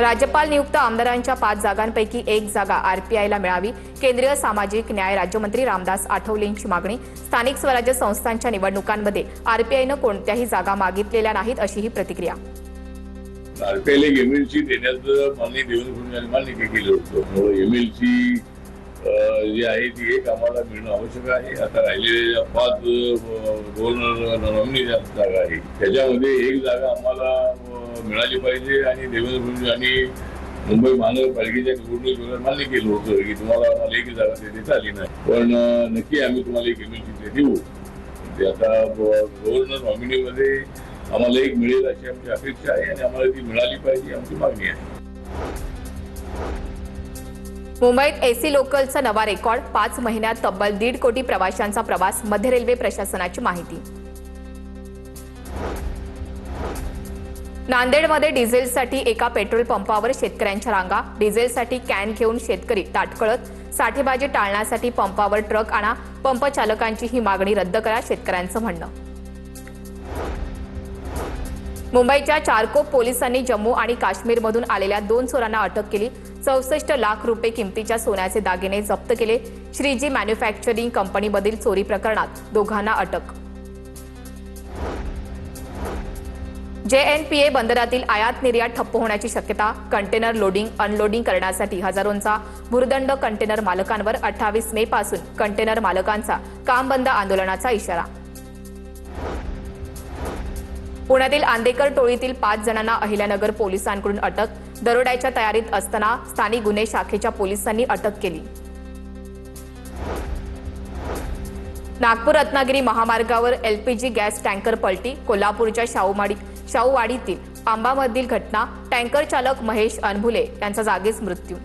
राज्यपाल नियुक्त आमदारांच्या 5 जागांपैकी 1 जागा आरपीआयला मिळावी। केंद्रीय सामाजिक न्याय राज्यमंत्री रामदास आठवलेंची मागणी। स्थानिक स्वराज्य संस्थांच्या निवडणुकांमध्ये आरपीआयनं कोणत्याही जागा मागितलेल्या नाहीत अशी ही प्रतिक्रिया। आरपीआयला एमएलसी देण्याचं माननीय देवेंद्र फडणवीस यांनी मान्य केलं होतं। एमएलसी जी आहे ती एक आम्हाला मिळणं आवश्यक आहे। आता राहिलेल्या 5 गव्हर्नर नॉमिनी जागा आहे त्याच्यामध्ये 1 जागा आम्हाला मिळाली पाहिजे आणि देवेंद्र फडणवीस यांनी मुंबई महानगरपालिकेच्या निवडणुकीवर मान्य केलं होतं की तुम्हाला आम्हाला 1 जागा देता आली नाही, पण नक्की आम्ही तुम्हाला एक एमएलसी देऊ। ते आता गव्हर्नर नॉमिनीमध्ये आम्हाला 1 मिळेल अशी आमची अपेक्षा आहे आणि आम्हाला ती मिळाली पाहिजे आमची मागणी आहे। मुंबईत एसी लोकलचा नवा रेकॉर्ड। 5 महिन्यात तब्बल 1.5 कोटी प्रवाशांचा प्रवास। मध्य रेल्वे प्रशासनाची माहिती। नांदेडमध्ये डिझेलसाठी एका पेट्रोल पंपावर शेतकऱ्यांच्या रांगा। डिझेलसाठी कॅन घेऊन शेतकरी ताटकळत। साठेबाजी टाळण्यासाठी पंपावर ट्रक आणा। पंप चालकांची ही मागणी रद्द करा, शेतकऱ्यांचं म्हणणं। मुंबईच्या चारकोप पोलिसांनी जम्मू आणि काश्मीरमधून आलेल्या 2 चोरांना अटक केली। 64 लाख रुपये किमतीच्या सोन्याचे दागिने जप्त केले। श्रीजी मॅन्युफॅक्चरिंग कंपनीमधील चोरी प्रकरणात दोघांना अटक। JNPA बंदरातील आयात निर्यात ठप्प होण्याची शक्यता। कंटेनर लोडिंग अनलोडिंग करण्यासाठी हजारोंचा भुर्दंड कंटेनर मालकांवर। 28 मे पासून कंटेनर मालकांचा काम बंद आंदोलनाचा इशारा। पुण्यातील आंदेकर टोळीतील 5 जणांना अहिल्यानगर पोलिसांकडून अटक। दरोड्याच्या तयारीत असताना स्थानिक गुन्हे शाखेच्या पोलिसांनी अटक केली। नागपूर रत्नागिरी महामार्गावर LPG गॅस टँकर पलटी। कोल्हापूरच्या शाहूवाडीतील आंबामधील घटना। टँकर चालक महेश अनभुले यांचा जागीच मृत्यू।